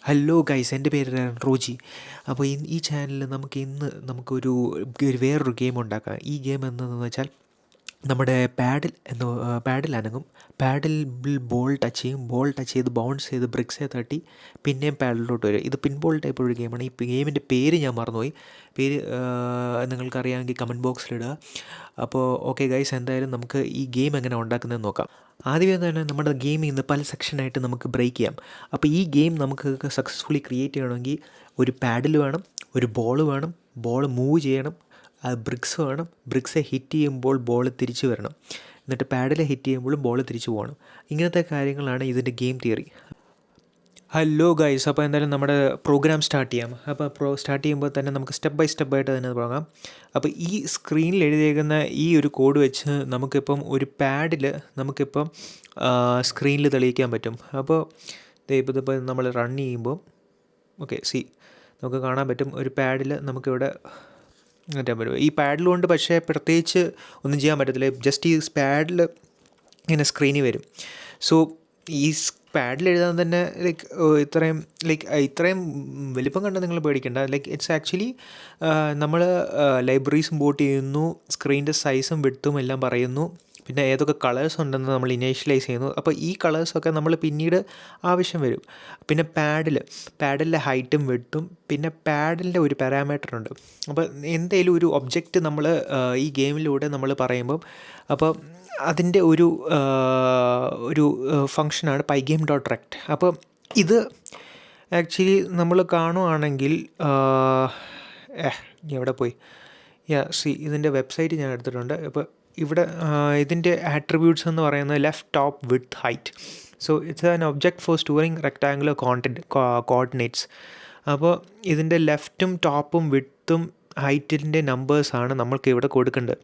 Hello guys, എൻ്റെ പേര് റോജി. അപ്പോൾ ഈ ചാനലിൽ നമുക്കൊരു വേറൊരു ഗെയിം ഉണ്ടാക്കാം. ഈ ഗെയിം എന്തെന്ന് വെച്ചാൽ നമ്മുടെ പാഡിൽ അനങ്ങും. പാഡിൽ ബോൾ ടച്ച് ചെയ്യും. ബോൾ ടച്ച് ചെയ്ത് ബൗൺസ് ചെയ്ത് ബ്രിക്സെ തട്ടി പിന്നെയും പാഡിലോട്ട് വരും. ഇത് പിൻ ബോൾ ടൈപ്പ് ഒരു ഗെയിമാണ്. ഈ ഗെയിമിൻ്റെ പേര് ഞാൻ മറന്നുപോയി. പേര് നിങ്ങൾക്കറിയാമെങ്കിൽ കമൻറ്റ് ബോക്സിലിടുക. അപ്പോൾ ഓക്കെ ഗൈസ്, എന്തായാലും നമുക്ക് ഈ ഗെയിം എങ്ങനെ ഉണ്ടാക്കുന്നതെന്ന് നോക്കാം. ആദ്യമേ തന്നെ നമ്മുടെ ഗെയിം ഇന്ന് പല സെക്ഷനായിട്ട് നമുക്ക് ബ്രേക്ക് ചെയ്യാം. അപ്പോൾ ഈ ഗെയിം നമുക്ക് സക്സസ്ഫുള്ളി ക്രിയേറ്റ് ചെയ്യണമെങ്കിൽ ഒരു പാഡിൽ വേണം, ഒരു ബോൾ വേണം, ബോൾ മൂവ് ചെയ്യണം, ബ്രിക്സ് വേണം, ബ്രിക്സെ ഹിറ്റ് ചെയ്യുമ്പോൾ ബോൾ തിരിച്ചു വരണം, എന്നിട്ട് പാഡിൽ ഹിറ്റ് ചെയ്യുമ്പോഴും ബോൾ തിരിച്ചു പോകണം. ഇങ്ങനത്തെ കാര്യങ്ങളാണ് ഇതിൻ്റെ ഗെയിം തിയറി. ഹലോ ഗൈസ്, അപ്പോൾ എന്തായാലും നമ്മുടെ പ്രോഗ്രാം സ്റ്റാർട്ട് ചെയ്യാം. അപ്പോൾ സ്റ്റാർട്ട് ചെയ്യുമ്പോൾ തന്നെ നമുക്ക് സ്റ്റെപ്പ് ബൈ സ്റ്റെപ്പായിട്ട് തന്നെ തുടങ്ങാം. അപ്പോൾ ഈ സ്ക്രീനിൽ എഴുതിയേക്കുന്ന ഈ ഒരു കോഡ് വെച്ച് നമുക്കിപ്പം ഒരു പാഡിൽ നമുക്കിപ്പം സ്ക്രീനിൽ തെളിയിക്കാൻ പറ്റും. അപ്പോൾ ഇതിപ്പോൾ നമ്മൾ റൺ ചെയ്യുമ്പോൾ ഓക്കെ നമുക്ക് കാണാൻ പറ്റും ഒരു പാഡിൽ നമുക്കിവിടെ മാറ്റാൻ പറ്റും. ഈ പാഡിലുകൊണ്ട് പക്ഷേ പ്രത്യേകിച്ച് ഒന്നും ചെയ്യാൻ പറ്റത്തില്ല. ജസ്റ്റ് ഈ പാഡിൽ ഇങ്ങനെ സ്ക്രീനിൽ വരും. സോ ഈ പാഡിൽ എഴുതാൻ തന്നെ ഇത്രയും വലിപ്പം കണ്ട് നിങ്ങൾ പേടിക്കേണ്ട. ഇറ്റ്സ് ആക്ച്വലി നമ്മൾ ലൈബ്രറീസ് ഇമ്പോർട്ട് ചെയ്യുന്നു, സ്ക്രീനിൻ്റെ സൈസും വിഡ്ത്തും എല്ലാം പറയുന്നു, പിന്നെ ഏതൊക്കെ കളേഴ്സ് ഉണ്ടെന്ന് നമ്മൾ ഇനീഷ്യലൈസ് ചെയ്യുന്നു. അപ്പോൾ ഈ കളേഴ്സൊക്കെ നമ്മൾ പിന്നീട് ആവശ്യം വരും. പിന്നെ പാഡിലെ ഹൈറ്റും വിഡ്ത്തും, പിന്നെ പാഡിൻ്റെ ഒരു പാരാമീറ്റർ ഉണ്ട്. അപ്പോൾ എന്തെങ്കിലും ഒരു ഒബ്ജക്റ്റ് നമ്മൾ ഈ ഗെയിമിലൂടെ നമ്മൾ പറയുമ്പം അപ്പോൾ അതിൻ്റെ ഒരു ഫങ്ഷനാണ് pygame.rect. അപ്പോൾ ഇത് ആക്ച്വലി നമ്മൾ കാണുവാണെങ്കിൽ എവിടെ പോയി ഇതിൻ്റെ വെബ്സൈറ്റ് ഞാൻ എടുത്തിട്ടുണ്ട്. അപ്പോൾ ഇവിടെ ഇതിൻ്റെ ആട്രിബ്യൂട്ട്സ് എന്ന് പറയുന്നത് left top width height. So it's an object four storing rectangular coordinates. അപ്പോൾ ഇതിൻ്റെ ലെഫ്റ്റും ടോപ്പും വിഡ്ത്തും ഹൈറ്റിൻ്റെ നമ്പേഴ്സാണ് നമ്മൾക്ക് ഇവിടെ കൊടുക്കേണ്ടത്.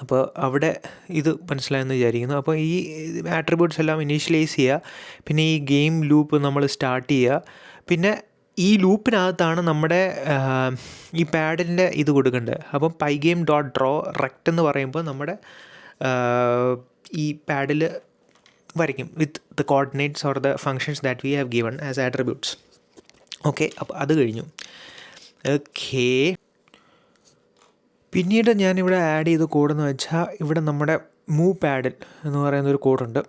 അപ്പോൾ അവിടെ ഇത് മനസ്സിലായെന്ന് വിചാരിക്കുന്നു. അപ്പോൾ ഈ ആട്രിബ്യൂട്ട്സ് എല്ലാം ഇനീഷ്യലൈസ് ചെയ്യുക. പിന്നെ ഈ ഗെയിം ലൂപ്പ് നമ്മൾ സ്റ്റാർട്ട് ചെയ്യുക. പിന്നെ ഈ ലൂപ്പിനകത്താണ് നമ്മുടെ ഈ പാഡിൻ്റെ ഇത് കൊടുക്കേണ്ടത്. അപ്പം pygame.drawRect എന്ന് പറയുമ്പോൾ നമ്മുടെ ഈ പാഡിൽ വരയ്ക്കും with the coordinates or the functions that we have given as attributes. Okay, അപ്പോൾ അത് കഴിഞ്ഞു. ഓക്കേ, പിന്നീട് ഞാനിവിടെ ആഡ് ചെയ്ത കോഡെന്ന് വെച്ചാൽ ഇവിടെ നമ്മുടെ മൂവ് പാഡിൽ എന്ന് പറയുന്നൊരു കോഡുണ്ട്.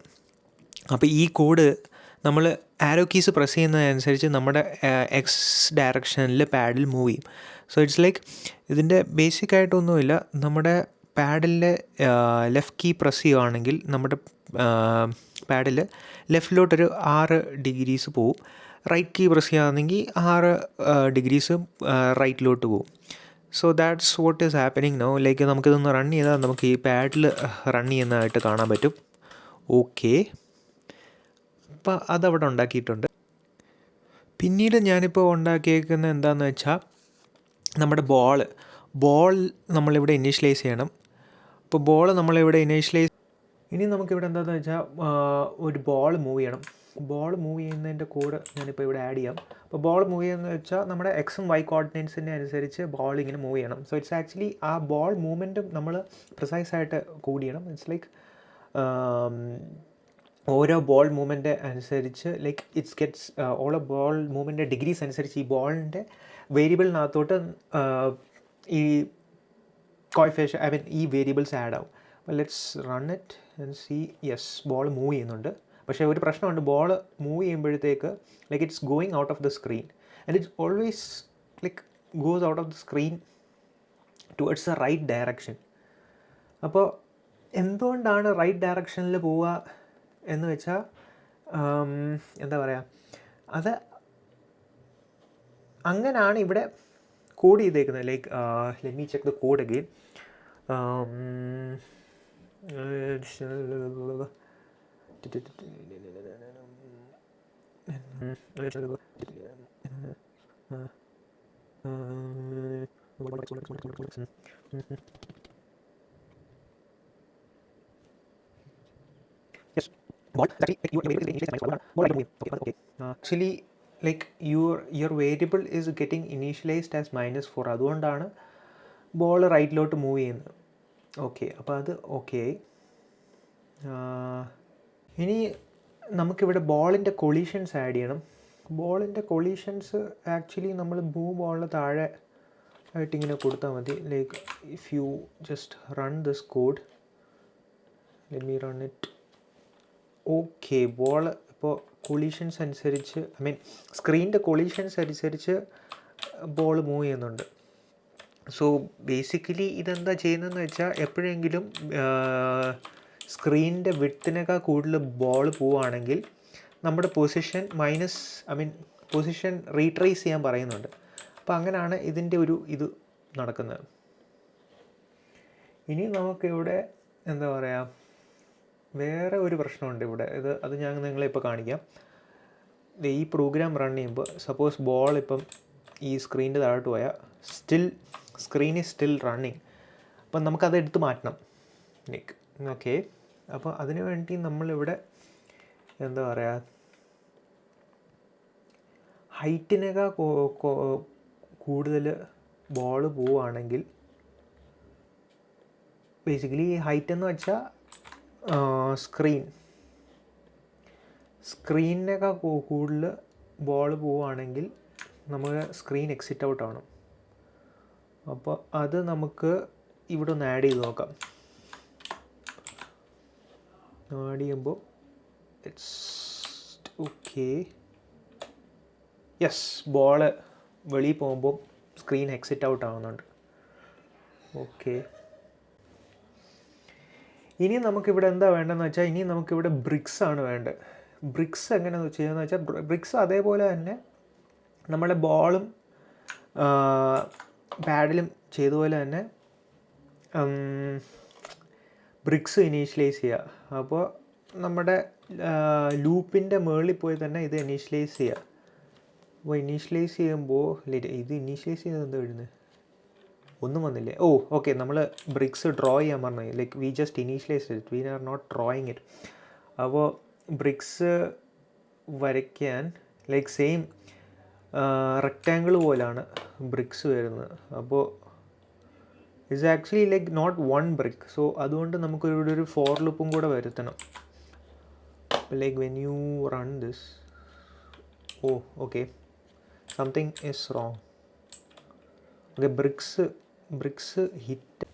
അപ്പോൾ ഈ കോഡ് നമ്മൾ ആരോ കീസ് പ്രസ് ചെയ്യുന്നതനുസരിച്ച് നമ്മുടെ എക്സ് ഡയറക്ഷനിൽ പാഡിൽ മൂവ് ചെയ്യും. സോ ഇറ്റ്സ് ലൈക്ക് ഇതിൻ്റെ ബേസിക്കായിട്ടൊന്നുമില്ല. നമ്മുടെ പാഡിലെ ലെഫ്റ്റ് കീ പ്രസ് ചെയ്യുകയാണെങ്കിൽ നമ്മുടെ പാഡിൽ ലെഫ്റ്റിലോട്ടൊരു 6 ഡിഗ്രീസ് പോവും. റൈറ്റ് കീ പ്രസ് ചെയ്യുകയാണെങ്കിൽ 6 ഡിഗ്രീസ് റൈറ്റിലോട്ട് പോവും. So that's what is happening now. നമുക്കിതൊന്ന് റൺ ചെയ്താൽ നമുക്ക് ഈ പാഡിൽ റൺ ചെയ്യുന്നതായിട്ട് കാണാൻ പറ്റും. ഓക്കെ, അപ്പോൾ അതവിടെ ഉണ്ടാക്കിയിട്ടുണ്ട്. പിന്നീട് ഞാനിപ്പോൾ ഉണ്ടാക്കിയേക്കുന്നത് എന്താണെന്ന് വെച്ചാൽ നമ്മുടെ ബോൾ നമ്മളിവിടെ ഇനീഷ്യലൈസ് ചെയ്യണം. അപ്പോൾ ബോൾ നമ്മളിവിടെ ഇനി നമുക്കിവിടെ എന്താണെന്ന് വെച്ചാൽ ഒരു ബോൾ മൂവ് ചെയ്യണം. ബോൾ മൂവ് ചെയ്യുന്നതിൻ്റെ കോഡ് ഞാനിപ്പോൾ ഇവിടെ ആഡ് ചെയ്യാം. അപ്പോൾ ബോൾ മൂവ് ചെയ്യുന്നതെന്ന് വെച്ചാൽ നമ്മുടെ എക്സും വൈ കോർഡിനേറ്റ്സിൻ്റെ അനുസരിച്ച് ബോൾ ഇങ്ങനെ മൂവ് ചെയ്യണം. സോ ഇറ്റ്സ് ആക്ച്വലി ആ ബോൾ മൂവ്മെൻറ്റും നമ്മൾ പ്രിസൈസായിട്ട് കോഡ് ചെയ്യണം. ഇറ്റ്സ് ലൈക്ക് ഓരോ ബോൾ മൂവ്മെൻറ്റ് അനുസരിച്ച് ഇറ്റ്സ് ഗെറ്റ്സ് ഓരോ ബോൾ മൂവ്മെൻറ്റ് ഡിഗ്രീസ് അനുസരിച്ച് ഈ ബോളിൻ്റെ വേരിയബിളിനകത്തോട്ട് ഈ കോയിഫിഷ്യൻ ഈ വേരിയബിൾസ് ആഡ് ആവും. Let's run it and see. Yes, ball move ചെയ്യുന്നുണ്ട്. പക്ഷേ ഒരു പ്രശ്നമുണ്ട്. ബോൾ മൂവ് ചെയ്യുമ്പോഴത്തേക്ക് it's going out of the screen and it's always goes out of the screen towards the right direction. അപ്പോൾ എന്തുകൊണ്ടാണ് right ഡയറക്ഷനിൽ പോവുക എന്ന് വെച്ചാൽ എന്താ പറയുക, അത് അങ്ങനെയാണ് ഇവിടെ കോഡ് ചെയ്തേക്കുന്നത്. Let me check the code again. Yes, ball. Actually, your variable is initialized as ball item moving. Okay. Actually, your variable is getting initialized as -4. അതുകൊണ്ടാണ് ബോൾ റൈറ്റിലോട്ട് മൂവ് ചെയ്യുന്നത്. ഓക്കെ, അപ്പോൾ അത് ഓക്കെ. ഇനി നമുക്കിവിടെ ബോളിൻ്റെ കൊളീഷൻസ് ആഡ് ചെയ്യണം. ബോളിൻ്റെ collisions actually നമ്മൾ ബോളിന് താഴെ ആയിട്ടിങ്ങനെ കൊടുത്താൽ മതി. Like if you just run this code, let me run it. Okay, ball ഇപ്പോൾ കൊളീഷൻസ് അനുസരിച്ച്, ഐ മീൻ സ്ക്രീനിൻ്റെ കൊളീഷൻസ് അനുസരിച്ച് ബോൾ മൂവ് ചെയ്യുന്നുണ്ട്. സോ ബേസിക്കലി ഇതെന്താ ചെയ്യുന്നതെന്ന് വെച്ചാൽ, എപ്പോഴെങ്കിലും സ്ക്രീനിൻ്റെ വിഡ്ത്തിനേക്കാൾ കൂടുതൽ ബോൾ പോവുകയാണെങ്കിൽ നമ്മുടെ പൊസിഷൻ പൊസിഷൻ റീട്രേസ് ചെയ്യാൻ പറയുന്നുണ്ട്. അപ്പോൾ അങ്ങനെയാണ് ഇതിൻ്റെ ഇത് നടക്കുന്നത്. ഇനി നമുക്കിവിടെ എന്താ പറയുക, വേറെ ഒരു പ്രശ്നമുണ്ട് ഇവിടെ. അത് ഞാൻ നിങ്ങളെ ഇപ്പോൾ കാണിക്കാം. ഈ പ്രോഗ്രാം റൺ ചെയ്യുമ്പോൾ സപ്പോസ് ബോൾ ഇപ്പം ഈ സ്ക്രീനിൻ്റെ താഴോട്ട് പോയാൽ സ്ക്രീൻ ഈസ് സ്റ്റിൽ റണ്ണിങ്. അപ്പം നമുക്കത് എടുത്ത് മാറ്റണം. ഓക്കെ, അപ്പോൾ അതിനു വേണ്ടി നമ്മളിവിടെ എന്താ പറയുക, ഹൈറ്റിനേക്കാൾ കൂടുതൽ ബോൾ പോവുകയാണെങ്കിൽ, ബേസിക്കലി ഹൈറ്റ് എന്ന് വെച്ചാൽ സ്ക്രീനിനേക്കാൾ കൂടുതൽ ബോൾ പോവുകയാണെങ്കിൽ നമുക്ക് സ്ക്രീൻ എക്സിറ്റ് ഔട്ട് ആവണം. അപ്പോൾ അത് നമുക്ക് ഇവിടെ ഒന്ന് ആഡ് ചെയ്ത് നോക്കാം. ആഡ് ചെയ്യുമ്പോൾ ഇറ്റ്സ് ഓക്കെ. യെസ്, ബോള് വെളിയിൽ പോകുമ്പോൾ സ്ക്രീൻ എക്സിറ്റ് ഔട്ട് ആവുന്നുണ്ട്. ഓക്കെ, ഇനി നമുക്കിവിടെ എന്താ വേണ്ടതെന്ന് വെച്ചാൽ, ഇനി നമുക്കിവിടെ ബ്രിക്സ് ആണ് വേണ്ടത്. ബ്രിക്സ് എങ്ങനെയാണെന്ന് ചെയ്യുന്നത് വെച്ചാൽ, ബ്രിക്സ് അതേപോലെ തന്നെ നമ്മുടെ ബോളും പാഡിലും ചെയ്തപോലെ തന്നെ ബ്രിക്സ് ഇനീഷ്യലൈസ് ചെയ്യുക. അപ്പോൾ നമ്മുടെ ലൂപ്പിൻ്റെ മുകളിൽ പോയി തന്നെ ഇത് ഇനീഷ്യലൈസ് ചെയ്യുക. അപ്പോൾ ഇനീഷ്യലൈസ് ചെയ്യുമ്പോൾ ഇത് ഇനീഷ്യലൈസ് ചെയ്യുന്നത് എന്താ വരുന്നത്, ഒന്നും വന്നില്ലേ? ഓ ഓക്കെ, നമ്മൾ ബ്രിക്സ് ഡ്രോ ചെയ്യാൻ പറഞ്ഞു. Like we just initialise it, we are not drawing it. അപ്പോൾ ബ്രിക്സ് വരയ്ക്കാൻ ലൈക്ക് സെയിം റെക്റ്റാങ്കിൾ പോലാണ് ബ്രിക്സ് വരുന്നത്. അപ്പോൾ it's actually like not one brick. So അതുകൊണ്ട് നമുക്ക് ഇവിടെ ഒരു ഫോർ ലൂപ്പും കൂടെ വരുത്തണം. Like when you run this, oh okay, something is wrong. Okay, bricks hit.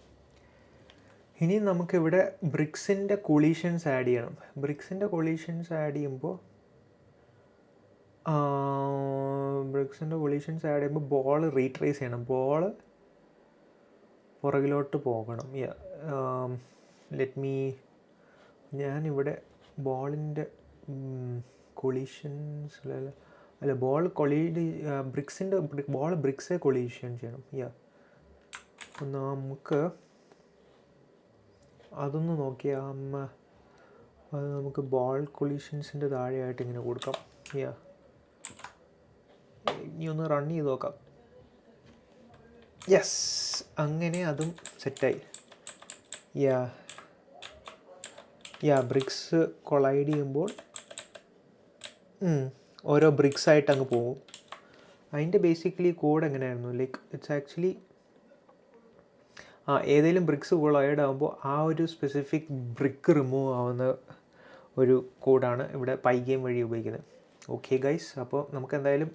ഇനി നമുക്കിവിടെ ബ്രിക്സിൻ്റെ കൊളീഷൻസ് ആഡ് ചെയ്യണം. ബ്രിക്സിൻ്റെ കൊളീഷൻസ് ആഡ് ചെയ്യുമ്പോൾ ബോൾ റീട്രേസ് ചെയ്യണം. ബോൾ പുറകിലോട്ട് പോകണം. ഞാനിവിടെ ബോളിൻ്റെ കൊളീഷൻസ് അല്ല, ബോൾ ബ്രിക്സെ കൊളീഷൻ ചെയ്യണം. നമുക്ക് അതൊന്ന് നോക്കിയാൽ അത് നമുക്ക് ബോൾ കൊളീഷൻസിൻ്റെ താഴെയായിട്ട് ഇങ്ങനെ കൊടുക്കാം. ഇനി ഒന്ന് റൺ ചെയ്ത് നോക്കാം. യെസ്, അങ്ങനെ അതും സെറ്റായി. ബ്രിക്സ് കൊളൈഡ് ചെയ്യുമ്പോൾ ഓരോ ബ്രിക്സ് ആയിട്ട് അങ്ങ് പോകും. അതിൻ്റെ ബേസിക്കലി കോഡ് എങ്ങനെയായിരുന്നു, ലൈക്ക് ഇറ്റ്സ് ആക്ച്വലി ഏതെങ്കിലും ബ്രിക്സ് കൊളൈഡ് ആകുമ്പോൾ ആ ഒരു സ്പെസിഫിക് ബ്രിക്ക് റിമൂവ് ആവുന്ന ഒരു കോഡാണ് ഇവിടെ പൈഗെയിം വഴി ഉപയോഗിക്കുന്നത്. ഓക്കെ ഗൈസ്, അപ്പോൾ നമുക്ക് എന്തായാലും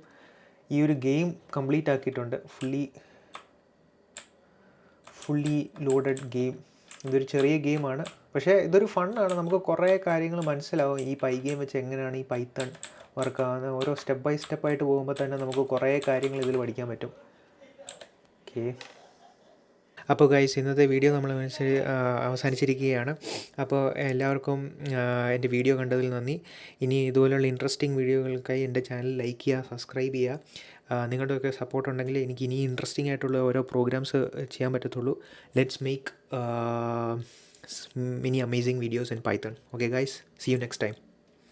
ഈ ഒരു ഗെയിം കംപ്ലീറ്റ് ആക്കിയിട്ടുണ്ട്. Fully loaded game. ഇതൊരു ചെറിയ ഗെയിമാണ്, പക്ഷേ ഇതൊരു ഫണ്ണാണ്. നമുക്ക് കുറേ കാര്യങ്ങൾ മനസ്സിലാവും ഈ പൈഗെയിം വെച്ച് എങ്ങനെയാണ് ഈ പൈത്തൺ വർക്കാവുന്നത്. ഓരോ സ്റ്റെപ്പ് ബൈ സ്റ്റെപ്പായിട്ട് പോകുമ്പോൾ തന്നെ നമുക്ക് കുറേ കാര്യങ്ങൾ ഇതിൽ പഠിക്കാൻ പറ്റും. ഓക്കെ, അപ്പോൾ ഗൈസ്, ഇന്നത്തെ വീഡിയോ നമ്മൾ അവസാനിച്ചിരിക്കുകയാണ്. അപ്പോൾ എല്ലാവർക്കും എൻ്റെ വീഡിയോ കണ്ടതിൽ നന്ദി. ഇനി ഇതുപോലെയുള്ള ഇൻട്രസ്റ്റിംഗ് വീഡിയോകൾക്കായി എൻ്റെ ചാനൽ ലൈക്ക് ചെയ്യുക, സബ്സ്ക്രൈബ് ചെയ്യുക. നിങ്ങളുടെയൊക്കെ സപ്പോർട്ട് ഉണ്ടെങ്കിൽ എനിക്ക് ഇനി ഇൻട്രസ്റ്റിംഗ് ആയിട്ടുള്ള ഓരോ പ്രോഗ്രാംസ് ചെയ്യാൻ പറ്റത്തുള്ളൂ. Let's make many amazing videos in Python. Okay guys, see you next time.